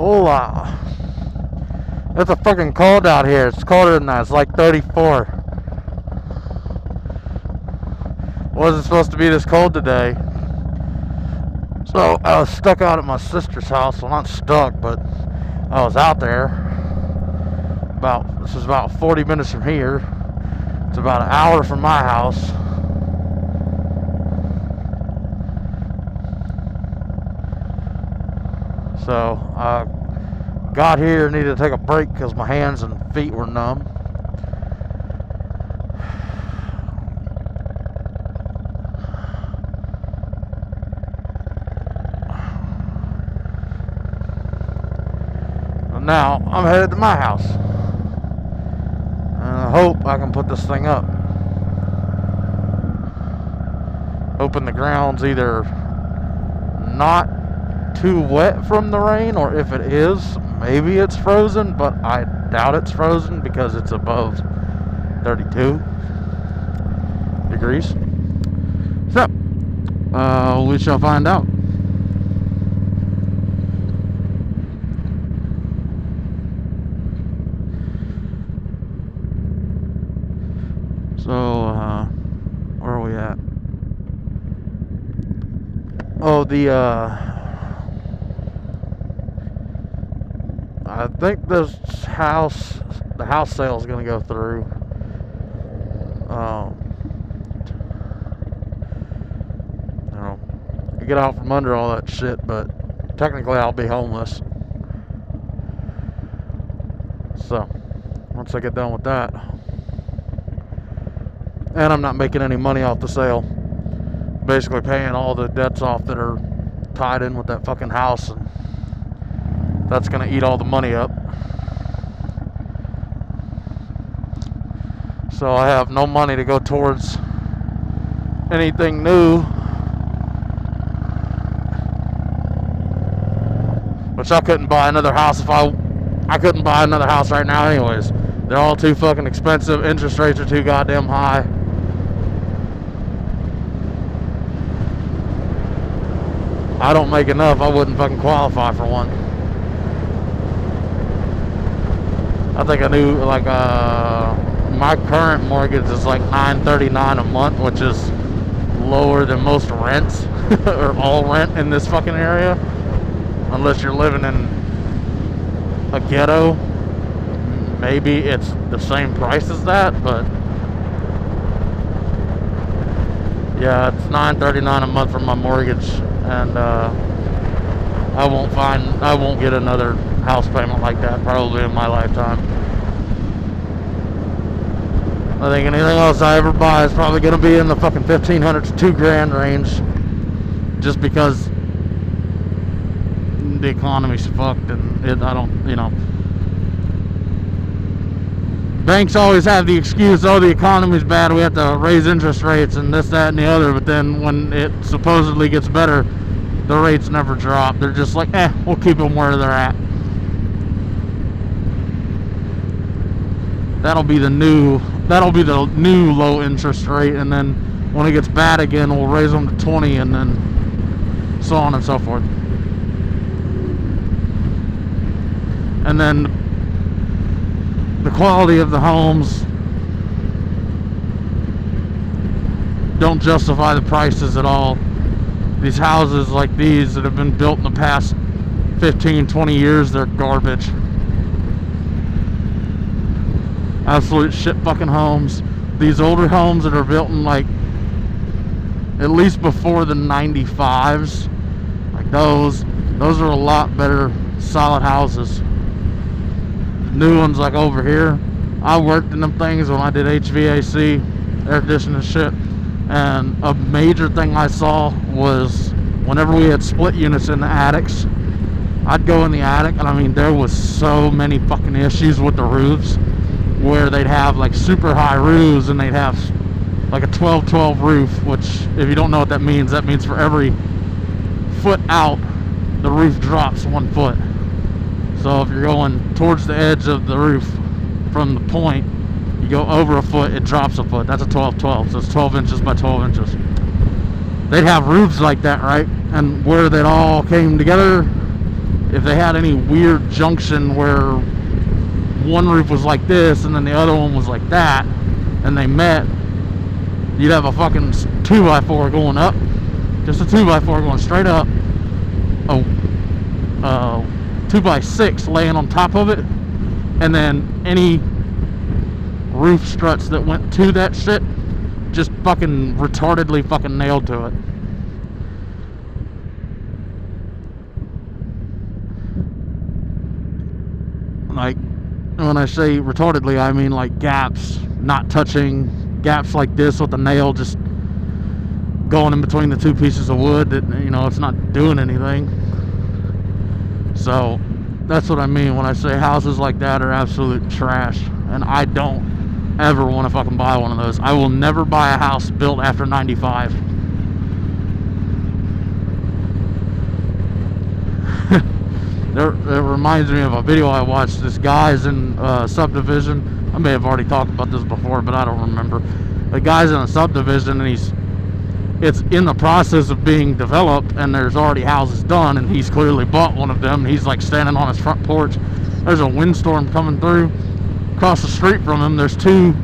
Hola. It's a fucking cold out here. It's colder than that. It's like 34. Wasn't supposed to be this cold today. So I was stuck out at my sister's house. Well, not stuck, but I was out there. This is about 40 minutes from here. It's about an hour from my house. So I got here, needed to take a break because my hands and feet were numb. And now I'm headed to my house. And I hope I can put this thing up. Hoping the ground's either not too wet from the rain, or if it is, maybe it's frozen, but I doubt it's frozen because it's above 32 degrees. So, we shall find out. So, where are we at? Oh, I think the house sale is going to go through. Get out from under all that shit, but technically I'll be homeless. So, once I get done with that, and I'm not making any money off the sale, basically paying all the debts off that are tied in with that fucking house, and that's gonna eat all the money up. So I have no money to go towards anything new, which I couldn't buy another house if I couldn't buy another house right now anyways. They're all too fucking expensive. Interest rates are too goddamn high. I don't make enough. I wouldn't fucking qualify for one. I think I knew, like, my current mortgage is like $9.39 a month, which is lower than most rents or all rent in this fucking area, unless you're living in a ghetto. Maybe it's the same price as that, but yeah, it's $9.39 a month for my mortgage, and I won't get another house payment like that probably in my lifetime. I think anything else I ever buy is probably going to be in the fucking $1,500 to $2,000 range, just because the economy's fucked, and I don't, banks always have the excuse, oh, the economy's bad, we have to raise interest rates and this, that, and the other, but then when it supposedly gets better, the rates never drop. They're just like, we'll keep them where they're at. That'll be the new low interest rate, and then when it gets bad again, we'll raise them to 20, and then so on and so forth. And then the quality of the homes don't justify the prices at all. These houses like these that have been built in the past 15, 20 years, they're garbage. Absolute shit fucking homes. These older homes that are built in, like, at least before the 95s, like those are a lot better solid houses. New ones like over here, I worked in them things when I did HVAC, air conditioning shit, and a major thing I saw was whenever we had split units in the attics, I'd go in the attic, and I mean, there was so many fucking issues with the roofs, where they'd have like super high roofs, and they'd have like a 12-12 roof, which, if you don't know what that means for every foot out, the roof drops 1 foot. So if you're going towards the edge of the roof from the point, you go over a foot, it drops a foot. That's a 12-12, so it's 12 inches by 12 inches. They'd have roofs like that, right? And where that all came together, if they had any weird junction where one roof was like this and then the other one was like that, and they met, you'd have a fucking 2x4 going up, just a 2x4 going straight up, a 2x6 laying on top of it, and then any roof struts that went to that shit just fucking retardedly fucking nailed to it. Like, when I say retardedly, I mean like gaps not touching, gaps like this with the nail just going in between the two pieces of wood that, you know, it's not doing anything. So that's what I mean when I say houses like that are absolute trash, and I don't ever want to fucking buy one of those. I will never buy a house built after 95. It reminds me of a video I watched. This guy's in a subdivision. I may have already talked about this before, but I don't remember. The guy's in a subdivision, and it's in the process of being developed, and there's already houses done, and he's clearly bought one of them, and he's like standing on his front porch. There's a windstorm coming through. Across the street from him, there's two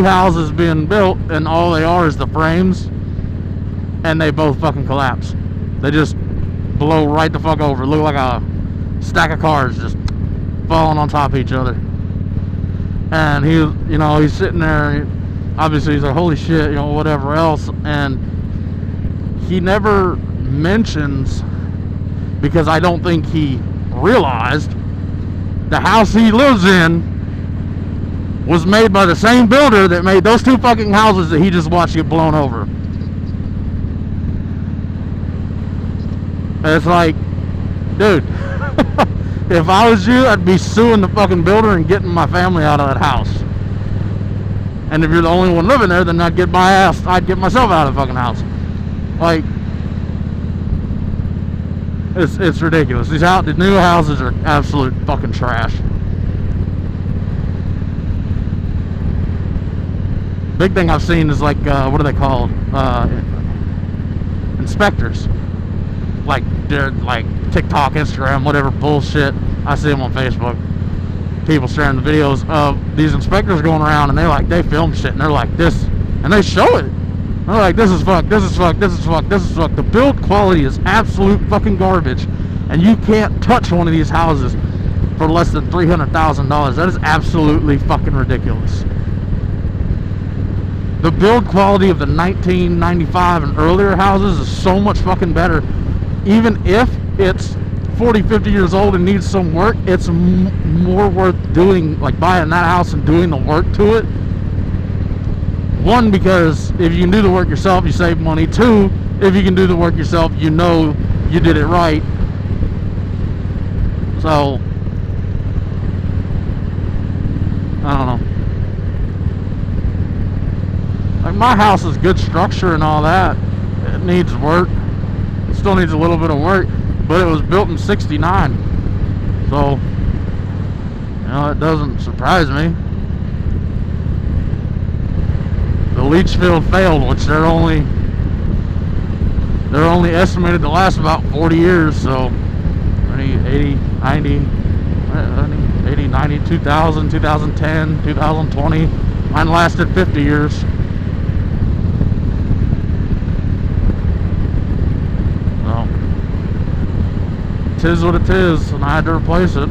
houses being built, and all they are is the frames, and they both fucking collapse. They just blow right the fuck over. Look like a stack of cars just falling on top of each other. And he's sitting there, obviously he's like, holy shit, whatever else. And he never mentions, because I don't think he realized, the house he lives in was made by the same builder that made those two fucking houses that he just watched get blown over. And it's like, dude, if I was you, I'd be suing the fucking builder and getting my family out of that house. And if you're the only one living there, then I'd get myself out of the fucking house. Like, it's ridiculous. The new houses are absolute fucking trash. Big thing I've seen is like, what are they called? Inspectors. Like, they're like TikTok, Instagram, whatever bullshit. I see them on Facebook. People sharing the videos of these inspectors going around, and they film shit, and they're like this, and they show it. They're like, this is fuck, this is fuck, this is fuck, this is fuck. The build quality is absolute fucking garbage, and you can't touch one of these houses for less than $300,000. That is absolutely fucking ridiculous. The build quality of the 1995 and earlier houses is so much fucking better. Even if it's 40, 50 years old and needs some work, it's more worth doing, like buying that house and doing the work to it. One, because if you can do the work yourself, you save money. Two, if you can do the work yourself, you know you did it right. So, I don't know. Like, my house is good structure and all that. It needs work. It still needs a little bit of work, but it was built in '69. So, it doesn't surprise me. The leach field failed, which they're only estimated to last about 40 years. So 80, 90, 2000, 2010, 2020. Mine lasted 50 years. So, 'tis what it is, and I had to replace it.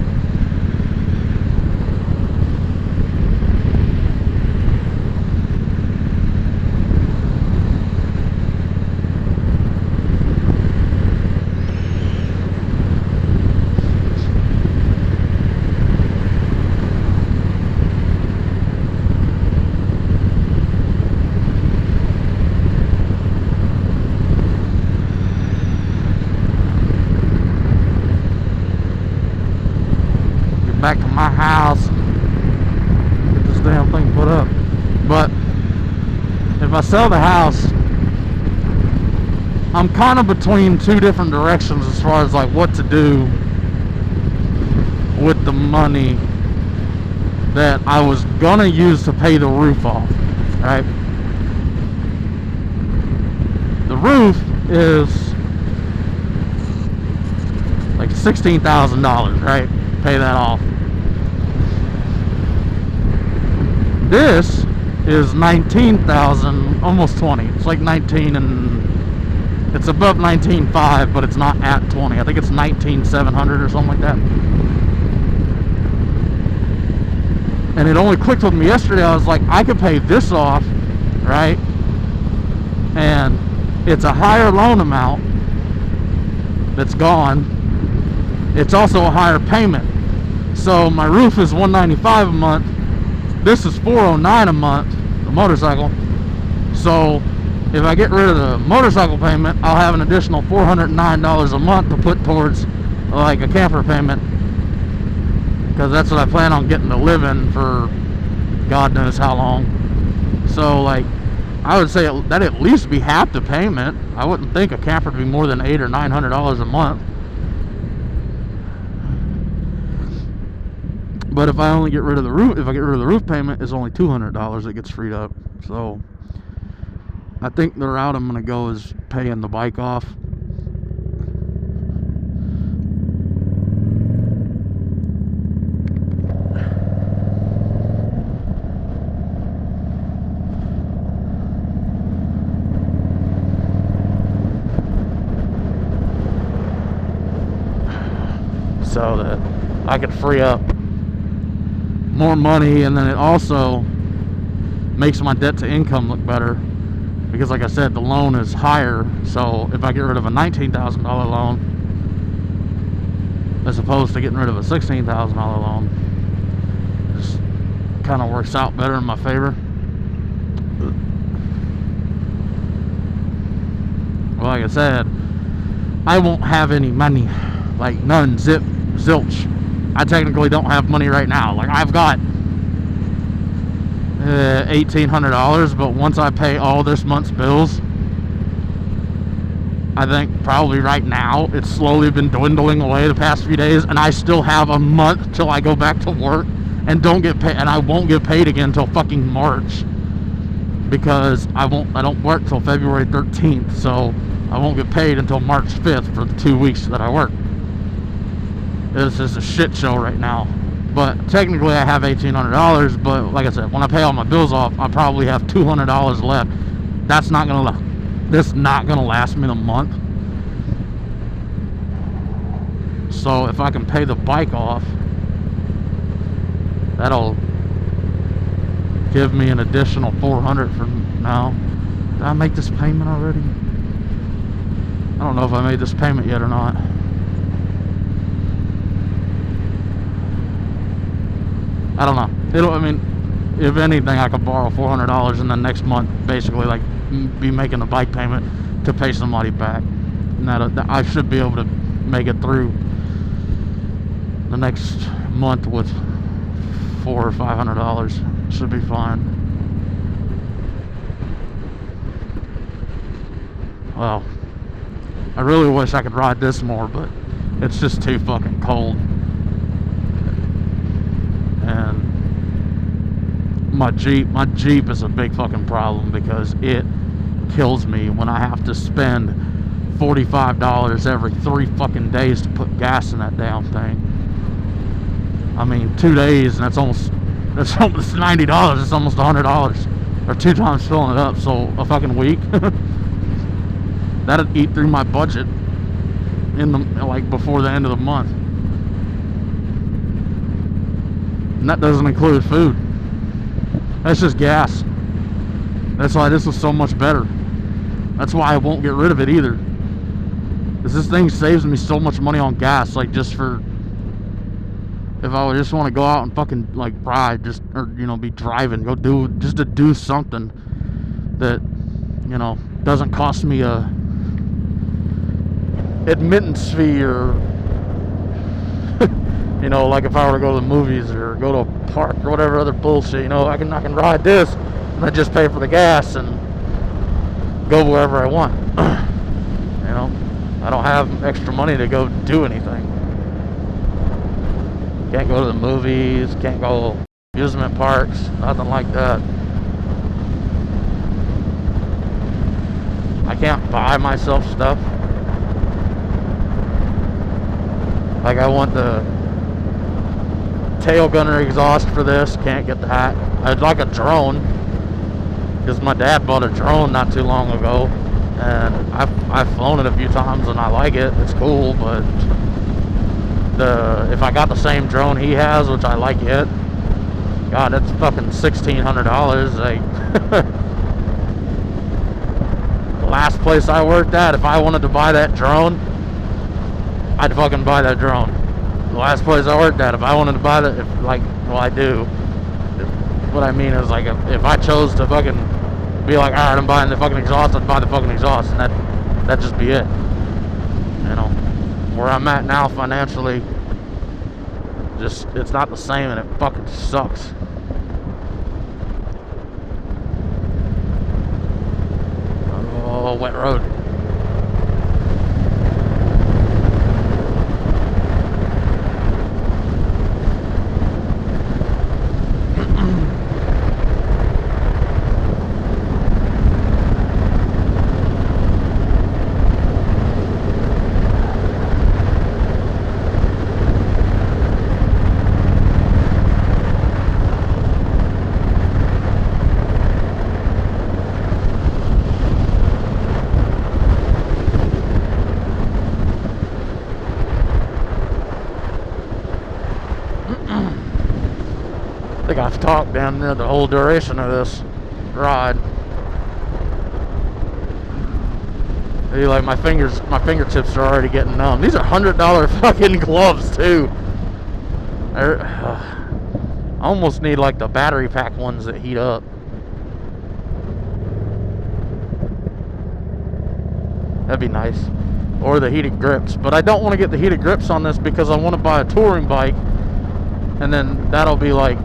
Back to my house, get this damn thing put up. But if I sell the house, I'm kind of between two different directions as far as like what to do with the money that I was gonna use to pay the roof off. Right? The roof is like $16,000, right? Pay that off. This is 19,000, almost 20. It's like 19 and it's above 19.5, but it's not at 20. I think it's 19,700 or something like that. And it only clicked with me yesterday. I was like, I could pay this off, right? And it's a higher loan amount that's gone. It's also a higher payment. So my roof is $195 a month. This is $409 a month, the motorcycle. So if I get rid of the motorcycle payment, I'll have an additional $409 a month to put towards like a camper payment, because that's what I plan on getting to live in for God knows how long. So like, I would say that at least be half the payment. I wouldn't think a camper would be more than $800 or $900 a month. But if I only get rid of the roof, if I get rid of the roof payment, it's only $200 that gets freed up. So I think the route I'm gonna go is paying the bike off. So that I could free up more money, and then it also makes my debt to income look better, because like I said, the loan is higher. So if I get rid of a $19,000 loan as opposed to getting rid of a $16,000 loan, it just kind of works out better in my favor. Well, like I said, I won't have any money, like none, zip, zilch. I technically don't have money right now. Like, I've got $1,800, but once I pay all this month's bills, I think probably right now it's slowly been dwindling away the past few days, and I still have a month till I go back to work and don't get paid, and I won't get paid again until fucking March, because I don't work till February 13th, so I won't get paid until March 5th for the 2 weeks that I work. This is a shit show right now. But technically I have $1,800, but like I said, when I pay all my bills off, I probably have $200 left. This not gonna last me the month. So if I can pay the bike off, that'll give me an additional $400 from now. Did I make this payment already? I don't know if I made this payment yet or not. I don't know. I mean, if anything, I could borrow $400 and then next month basically like be making a bike payment to pay somebody back. And that I should be able to make it through the next month with $400 or $500. Should be fine. Well, I really wish I could ride this more, but it's just too fucking cold. And my Jeep is a big fucking problem, because it kills me when I have to spend $45 every 3 fucking days to put gas in that damn thing. I mean, 2 days and that's almost $90. It's almost $100, or 2 times filling it up. So a fucking week that'd eat through my budget in the before the end of the month. And that doesn't include food. That's just gas. That's why this is so much better. That's why I won't get rid of it either. Because this thing saves me so much money on gas. Like, just for, if I would just want to go out and fucking like ride, just, or be driving, to do something that doesn't cost me a admittance fee, or like if I were to go to the movies or go to a park or whatever other bullshit, I can ride this and I just pay for the gas and go wherever I want. I don't have extra money to go do anything. Can't go to the movies, can't go to amusement parks, nothing like that. I can't buy myself stuff. Like, I want the tail gunner exhaust for this. Can't get that. I'd like a drone, because my dad bought a drone not too long ago, and I've flown it a few times and I like it. It's cool, but if I got the same drone he has, which I like it, God, it's fucking $1,600. Like, the last place I worked at, if I wanted to buy that drone, I'd fucking buy that drone. The last place I worked at, if I wanted to buy that, I do. What I mean is, like, if I chose to fucking be like, alright, I'm buying the fucking exhaust, I'd buy the fucking exhaust, and that'd just be it. You know, where I'm at now financially, just, it's not the same, and it fucking sucks. Oh, wet road. I think I've talked down there the whole duration of this ride. Like, my fingertips are already getting numb. These are $100 fucking gloves too. I almost need like the battery pack ones that heat up. That'd be nice. Or the heated grips. But I don't want to get the heated grips on this because I want to buy a touring bike, and then that'll be like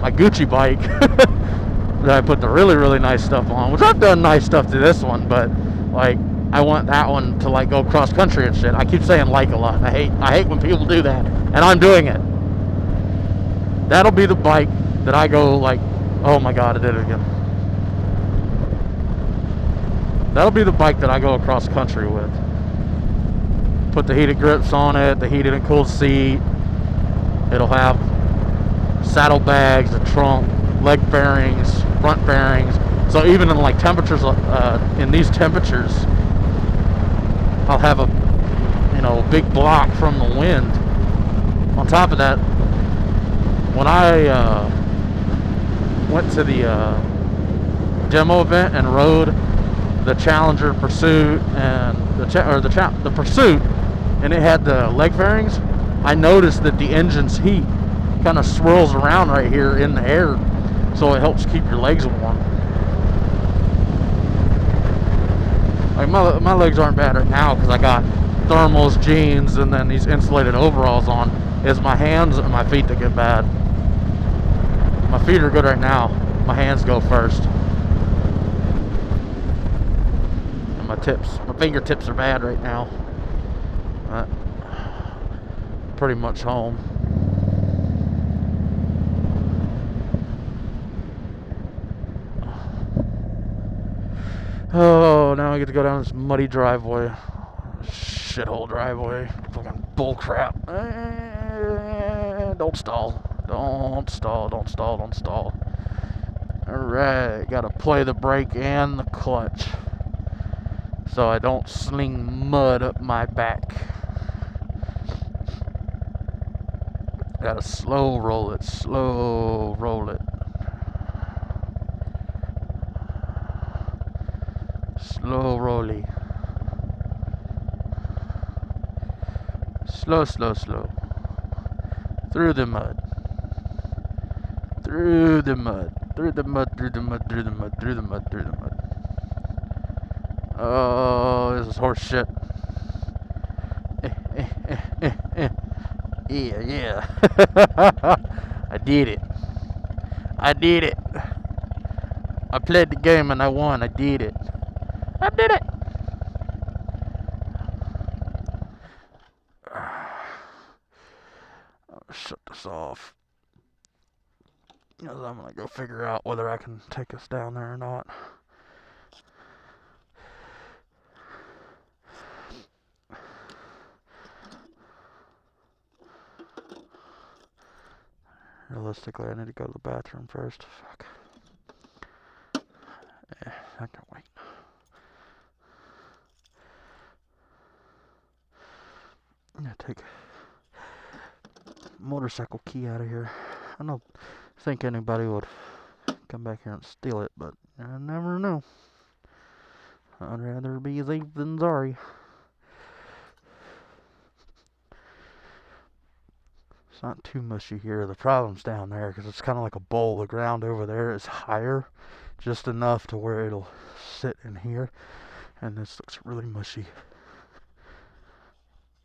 my Gucci bike that I put the really, really nice stuff on, which I've done nice stuff to this one, but like, I want that one to like go cross country and shit. I keep saying like a lot. I hate when people do that, and I'm doing it. That'll be the bike that I go like, oh my god, I did it again. That'll be the bike that I go across country with. Put the heated grips on it, the heated and cooled seat. It'll have saddlebags, a trunk, leg bearings, front bearings. So even in like temperatures, in these temperatures, I'll have a big block from the wind. On top of that, when I went to the demo event and rode the Challenger Pursuit and the Pursuit, and it had the leg fairings, I noticed that the engine's heat kind of swirls around right here in the air, so it helps keep your legs warm. Like, my legs aren't bad right now because I got thermals, jeans, and then these insulated overalls on. It's my hands and my feet that get bad. My feet are good right now. My hands go first. And my fingertips are bad right now. Pretty much home. Oh, now I get to go down this muddy driveway. Shithole driveway. Fucking bullcrap. Don't stall. Don't stall. Don't stall. Don't stall. Alright, gotta play the brake and the clutch so I don't sling mud up my back. Gotta slow roll it. Slow roll it. Slow rolly. Slow, slow, slow. Through the mud. Through the mud. Through the mud, through the mud, through the mud, through the mud, through the mud. Oh, this is horse shit. Yeah, yeah. I did it. I did it. I played the game and I won. I did it. I did it. I'll shut this off, because I'm gonna go figure out whether I can take us down there or not. Realistically, I need to go to the bathroom first. Fuck. Yeah, I can wait. I'm gonna take motorcycle key out of here. I don't think anybody would come back here and steal it, but I never know. I'd rather be safe than sorry. It's not too mushy here. The problem's down there because it's kind of like a bowl. The ground over there is higher, just enough to where it'll sit in here, and this looks really mushy.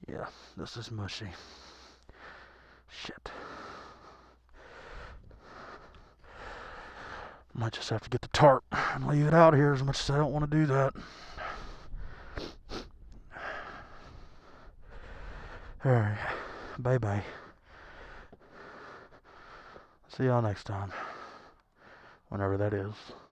Yeah, this is mushy. Shit. Might just have to get the tarp and leave it out here as much as I don't want to do that. Alright, bye-bye. See y'all next time. Whenever that is.